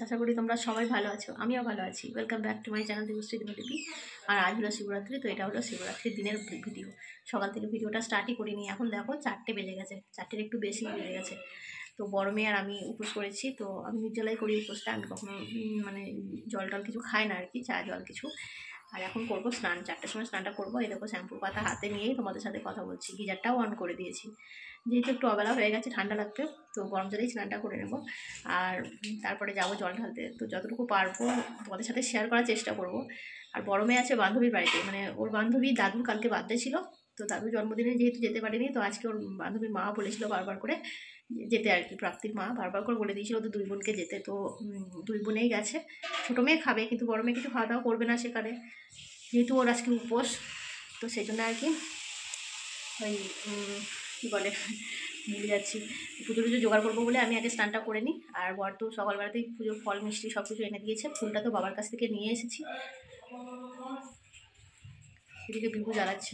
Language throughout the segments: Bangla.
আশা করি তোমরা সবাই ভালো আছো, আমিও ভালো আছি। Welcome back to my channel Debashree Dinlipi. আর আজ হলো শিবরাত্রি, তো এটা হলো শিবরাত্রির দিনের ভিডিও। সকাল থেকে ভিডিওটা স্টার্টই করিনি, এখন দেখো 4টে বেজে গেছে, 4টের একটু বেশি বেজে গেছে। তো বড় মেয়ে আর আমি উপোস করেছি, তো আমি নির্জলাই করি উপোসটা। আমি কখনো মানে জল টল কিছু খাই না আর কি, চা জল কিছু। আর এখন করবো স্নান, 4টের সময় স্নানটা করবো। এই দেখো শ্যাম্পু পাতা হাতে নিয়েই তোমাদের সাথে কথা বলছি। গিজারটাও অন করে দিয়েছি, যেহেতু একটু অবেলা হয়ে গেছে, ঠান্ডা লাগবে, তো গরম জলেই স্নানটা করে নেবো। আর তারপরে যাবো জল ঢালতে। তো যতটুকু পারবো তোমাদের সাথে শেয়ার করার চেষ্টা করব। আর বড় মেয়ে আছে বান্ধবীর বাড়িতে, মানে ওর বান্ধবী দাদুর কালকে বার্থডে ছিল, তো দাদুর জন্মদিনে যেহেতু যেতে পারিনি, তো আজকে ওর বান্ধবীর মা বলেছিল বারবার করে যেতে আর কি। প্রাপ্তির মা বারবার করে বলে দিয়েছিল ওদের 2 বোনকে যেতে, তো 2 বোনেই গেছে। ছোটো মেয়ে খাবে, কিন্তু বড় মেয়ে কিছু খাওয়া দাওয়া করবে না সেখানে, যেহেতু ওর আজকে উপোস। তো সেই জন্য আর কি ওই কী বলে মিলে যাচ্ছি, পুজো টুজো জোগাড় করবো বলে আমি আগে স্নানটা করে নিই। আর বর তো সকালবেলাতেই পুজোর ফল মিষ্টি সব কিছু এনে দিয়েছে। ফুলটা তো বাবার কাছ থেকে নিয়ে এসেছি। এদিকে বিভু জ্বালাচ্ছে,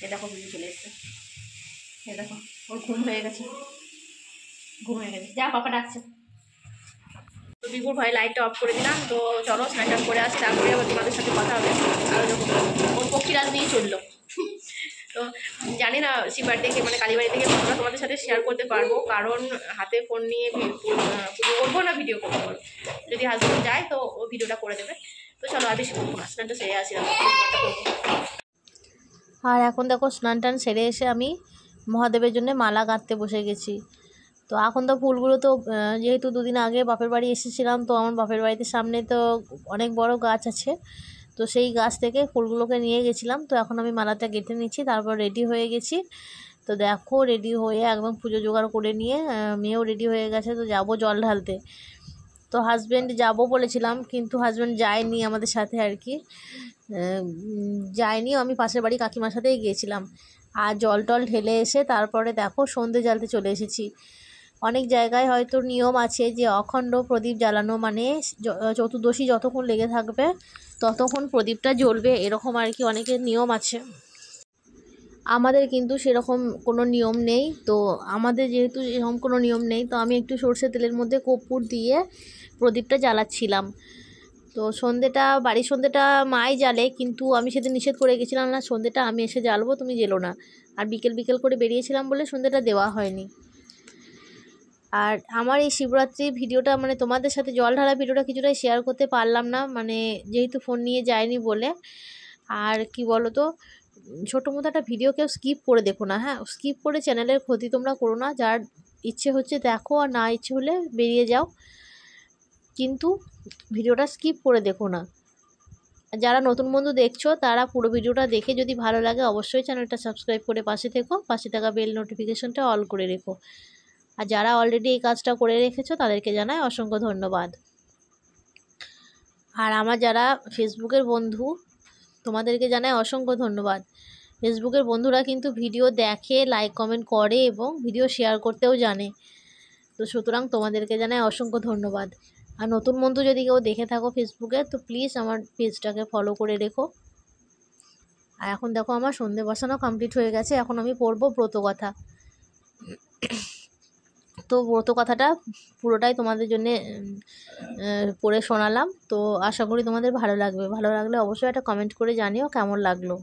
এ দেখো বিভু চলে এসছে, এ দেখো ওর ঘুম হয়ে গেছে, যা পাপা ডাকছে। তো বিভুর ভয়ে লাইটটা অফ করে দিলাম। তো চলো স্নান করে আসি, তারপরে আবার তোমাদের সাথে কথা হবে। আর ওর পক্ষীরাজ নিয়ে চললো। তো জানি না শিববার থেকে মানে কালীবাড়ি থেকে কতটা তোমাদের সাথে শেয়ার করতে পারবো, কারণ হাতে ফোন নিয়ে পুজো করবো না ভিডিও করবো। যদি হাজব্যান্ড যায় তো ও ভিডিওটা করে দেবে। তো চলো আর বেশি করবো না, স্নানটা সেরে আসি। আর এখন দেখো স্নান টান সেরে এসে আমি মহাদেবের জন্য মালা গাঁথতে বসে গেছি। তো এখন তো ফুলগুলো তো যেহেতু 2 দিন আগে বাপের বাড়ি এসেছিলাম, তো আমার বাপের বাড়িতে সামনে তো অনেক বড় গাছ আছে, তো সেই গাছ থেকে ফুলগুলোকে নিয়ে গেছিলাম। তো এখন আমি মালাটা গেঁথে নিচ্ছি, তারপর রেডি হয়ে গেছি। তো দেখো রেডি হয়ে একদম পুজো জোগাড় করে নিয়ে মেয়েও রেডি হয়ে গেছে, তো যাব জল ঢালতে। তো হাজব্যান্ড যাব বলেছিলাম, কিন্তু হাজব্যান্ড যায়নি আমাদের সাথে আর কি, যায়নি। আমি পাশের বাড়ি কাকিমার সাথেই গিয়েছিলাম। আর জল টল ঢেলে এসে তারপরে দেখো সন্ধে জ্বালতে চলে এসেছি। অনেক জায়গায় হয়তো নিয়ম আছে যে অখণ্ড প্রদীপ জ্বালানো, মানে চতুর্দশী যতক্ষণ লেগে থাকবে ততক্ষণ প্রদীপটা জ্বলবে, এরকম আর কি অনেকের নিয়ম আছে। আমাদের কিন্তু সেরকম কোনো নিয়ম নেই। তো আমাদের যেহেতু এরকম কোনো নিয়ম নেই, তো আমি একটু সরষের তেলের মধ্যে কর্পূর দিয়ে প্রদীপটা জ্বালাচ্ছিলাম। তো বাড়ির সন্ধ্যেটা মাই জ্বালে, কিন্তু আমি সেদিন নিষেধ করে গেছিলাম না, সন্ধ্যেটা আমি এসে জ্বালবো, তুমি জ্বেলো না। আর বিকেল করে বেরিয়েছিলাম বলে সন্ধ্যেটা দেওয়া হয়নি। আর আমার এই শিবরাত্রি ভিডিওটা মানে তোমাদের সাথে জল ঢালা ভিডিওটা কিছুটাই শেয়ার করতে পারলাম না, মানে যেহেতু ফোন নিয়ে যায়নি বলে। আর কি বলো তো, ছোটো মতো একটা ভিডিও কেউ স্কিপ করে দেখো না, হ্যাঁ, স্কিপ করে চ্যানেলের ক্ষতি তোমরা করো না। যার ইচ্ছে হচ্ছে দেখো, আর না ইচ্ছে হলে বেরিয়ে যাও, কিন্তু ভিডিওটা স্কিপ করে দেখো না। যারা নতুন বন্ধু দেখছো তারা পুরো ভিডিওটা দেখে যদি ভালো লাগে অবশ্যই চ্যানেলটা সাবস্ক্রাইব করে পাশে থেকো, পাশে থাকা বেল নোটিফিকেশনটা অল করে রেখো। আর যারা অলরেডি এই কাজটা করে রেখেছো তাদেরকে জানাই অসংখ্য ধন্যবাদ। আর আমার যারা ফেসবুকের বন্ধু তোমাদেরকে জানাই অসংখ্য ধন্যবাদ। ফেসবুকের বন্ধুরা কিন্তু ভিডিও দেখে, লাইক কমেন্ট করে এবং ভিডিও শেয়ার করতেও জানে। তো সুতরাং তোমাদেরকে জানাই অসংখ্য ধন্যবাদ। আর নতুন বন্ধু যদি কেউ দেখে থাকো ফেসবুকে, তো প্লিজ আমার পেজটাকে ফলো করে রেখো। আর এখন দেখো আমার সন্ধে বসানো কমপ্লিট হয়ে গেছে, এখন আমি পড়বো ব্রতকথা। তো ব্রতকথাটা পুরোটাই তোমাদের জন্য পড়ে শোনালাম। তো আশা করি তোমাদের ভালো লাগবে, ভালো লাগলে অবশ্যই একটা কমেন্ট করে জানিও কেমন লাগলো।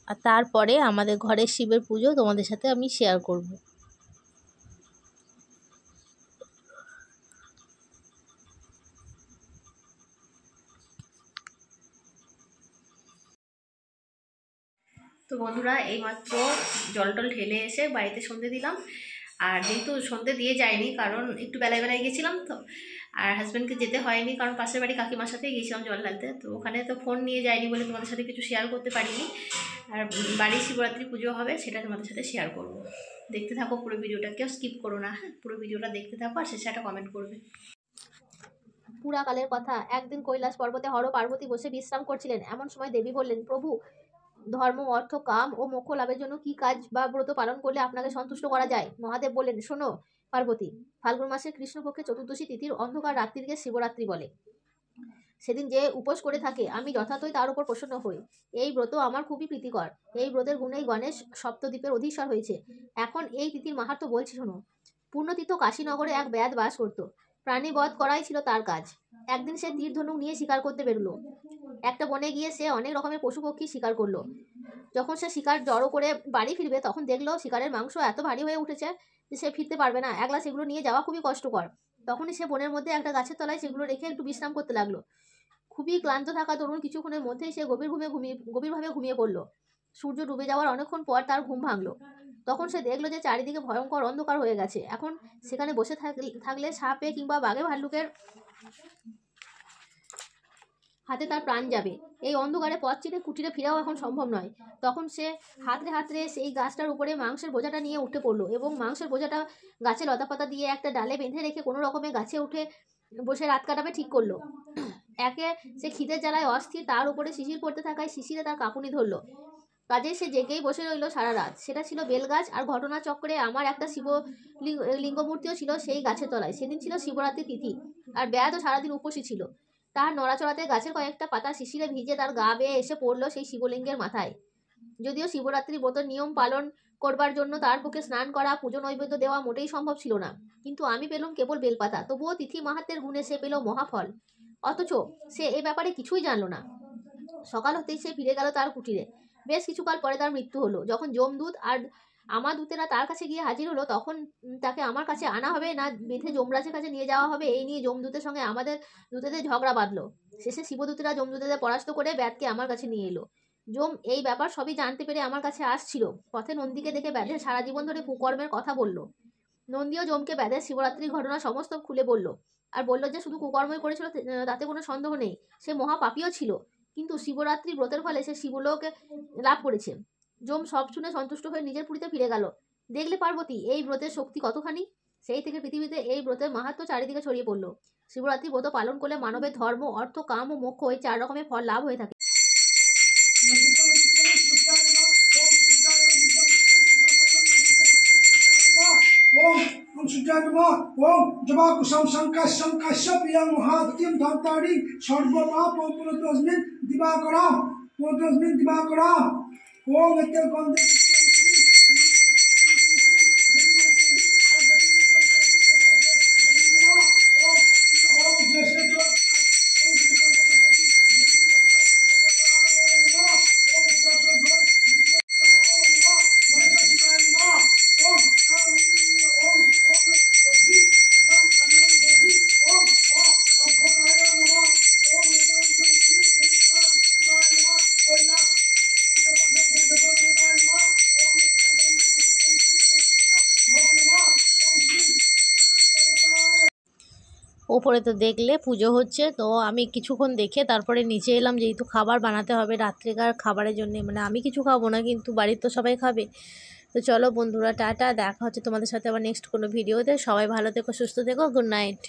আর তারপরে আমাদের ঘরের শিবের পুজো তোমাদের সাথে আমি শেয়ার করব। তো বন্ধুরা এইমাত্র জল টল ঢেলে এসে বাড়িতে সন্ধে দিলাম। আর যেহেতু সন্ধে দিয়ে যায়নি, কারণ একটু বেলায় গেছিলাম, তো আর হাজব্যান্ডকে যেতে হয়নি, কারণ পাশের বাড়ি কাকিমার সাথেই গিয়েছিলাম জল ঢালতে। তো ওখানে তো ফোন নিয়ে যায়নি বলে তোমাদের সাথে কিছু শেয়ার করতে পারিনি। আর বাড়ির শিবরাত্রি পুজো হবে, সেটা তোমাদের সাথে শেয়ার করব। দেখতে থাকো পুরো ভিডিওটা, কেউ স্কিপ করো না, হ্যাঁ, পুরো ভিডিওটা দেখতে থাকো আর শেষে একটা কমেন্ট করবে। পুরাকালের কথা, একদিন কৈলাস পর্বতে হর পার্বতী বসে বিশ্রাম করছিলেন। এমন সময় দেবী বললেন, প্রভু, ধর্ম, অর্থ, কাম ও মোক্ষ লাভের জন্য কি কাজ বা ব্রত পালন করলে আপনাকে সন্তুষ্ট করা যায়? মহাদেব বললেন, শোনো পার্বতী, ফাল্গুন মাসের কৃষ্ণপক্ষে চতুর্দশী তিথির অন্ধকার রাত্রিকে শিবরাত্রি বলে। সেদিন যে উপোস করে থাকে আমি যথার্থই তার উপর প্রসন্ন হই। এই ব্রত আমার খুবই প্রীতিকর। এই ব্রতের গুণেই গণেশ সপ্তদ্বীপের অধীশ্বর হয়েছে। এখন এই তিথির মাহাত্ম্য বলছি শোনো। পূর্ণতীর্থ কাশীনগরে এক ব্যাধ বাস করত। প্রাণী বধ করাই ছিল তার কাজ। একদিন সে তীর ধনুক নিয়ে শিকার করতে বেরোলো। একটা বনে গিয়ে সে অনেক রকমের পশু পক্ষী শিকার করলো। যখন সে শিকার জড়ো করে বাড়ি ফিরবে তখন দেখলো শিকারের মাংস এত ভারী হয়ে উঠেছে যে সে ফিরতে পারবে না। একলা সেগুলো নিয়ে যাওয়া খুবই কষ্টকর। তখনই সে বনের মধ্যে একটা গাছের তলায় সেগুলো রেখে একটু বিশ্রাম করতে লাগলো। খুবই ক্লান্ত থাকা তরুণ কিছুক্ষণের মধ্যেই সে গভীরভাবে ঘুমিয়ে পড়লো। সূর্য ডুবে যাওয়ার অনেকক্ষণ পর তার ঘুম ভাঙলো। তখন সে দেখলো যে চারিদিকে ভয়ঙ্কর অন্ধকার হয়ে গেছে। এখন সেখানে বসে থাকলে সাপে কিংবা বাঘে ভাল্লুকের হাতে তার প্রাণ যাবে। এই অন্ধকারে পথ চিনে কুটিরে ফিরাও এখন সম্ভব নয়। তখন সে হাতড়ে সেই গাছটার উপরে মাংসের বোঝাটা নিয়ে উঠে পড়লো এবং মাংসের বোঝাটা গাছে লতাপাতা দিয়ে একটা ডালে বেঁধে রেখে কোনো রকমে গাছে উঠে বসে রাত কাটাবে ঠিক করলো। একে সে খিদের জ্বালায় অস্থির, তার উপরে শিশির পড়তে থাকায় শিশিরে তার কাঁপুনি ধরলো। কাজে সে জেগেই বসে রইল সারা রাত। সেটা ছিল বেলগাছ। আর ঘটনা চক্রে আমার একটা লিঙ্গমূর্তিও ছিল সেই গাছের তলায়। সেদিন ছিল শিবরাত্রি তিথি আর ব্যাধও সারাদিন উপসী ছিল। তার নড়াচড়াতে গাছের কয়েকটা পাতা শিশিরে ভিজে তার গা বেয়ে এসে পড়লো সেই শিবলিঙ্গের মাথায়। যদিও শিবরাত্রি ব্রত নিয়ম পালন করবার জন্য তার পক্ষে স্নান করা, পুজো নৈবেদ্য দেওয়া মোটেই সম্ভব ছিল না, কিন্তু আমি পেলাম কেবল বেলপাতা। তবুও তিথি মাহাত্মের গুণে সে পেল মহাফল। অথচ সে এ ব্যাপারে কিছুই জানলো না। সকাল হতেই সে ফিরে গেল তার কুটিরে। বেশ কিছুকাল পরে তার মৃত্যু হলো। যখন যমদূত আর আমার দূতেরা তার কাছে গিয়ে হাজির হলো তখন তাকে আমার কাছে আনা হবে না বেঁধে যমরাজের কাছে নিয়ে যাওয়া হবে এই নিয়ে যমদূতের সঙ্গে আমাদের দূতেদের ঝগড়া বাঁধলো। শেষে শিবদূতেরা যমদূতেদের পরাস্ত করে ব্যাধকে আমার কাছে নিয়ে এলো। যম এই ব্যাপার সবই জানতে পেরে আমার কাছে আসছিল। পথে নন্দীকে দেখে ব্যাধের সারা জীবন ধরে কুকর্মের কথা বলল। নন্দীও যমকে ব্যাধের শিবরাত্রির ঘটনা সমস্ত খুলে বলল আর বলল যে শুধু কুকর্মই করেছিল তাতে কোনো সন্দেহ নেই, সে মহাপাপীও ছিল, কিন্তু শিবরাত্রি ব্রতের ফলে সে শিবলোকে লাভ করেছে। যম সব শুনে সন্তুষ্ট হয়ে নিজের পুরীতে ফিরে গেল। দেখলে পার্বতী এই ব্রতের শক্তি কতখানি। সেই থেকে পৃথিবীতে এই ব্রতের মাহাত্ম্য চারিদিকে ছড়িয়ে পড়লো। শিবরাত্রি ব্রত পালন করলে মানবের ধর্ম, অর্থ, কাম ও মোক্ষ এই 4 রকমের ফল লাভ হয়ে থাকে। ओम जवाकुशम संकाशम काश्यपियं महादतिम धंतारि सर्वमा पौपुरतस्मिन् दिवाकराम ओम इत्य गंधे ওপরে তো দেখলে পুজো হচ্ছে, তো আমি কিছুক্ষণ দেখে তারপরে নিচে এলাম, যেহেতু খাবার বানাতে হবে রাত্রিকার খাবারের জন্য। মানে আমি কিছু খাবো না, কিন্তু বাড়ির তো সবাই খাবে। তো চলো বন্ধুরা, টাটা, দেখা হচ্ছে তোমাদের সাথে আবার নেক্সট কোনো ভিডিওতে। সবাই ভালো থেকো, সুস্থ থেকো, গুড নাইট।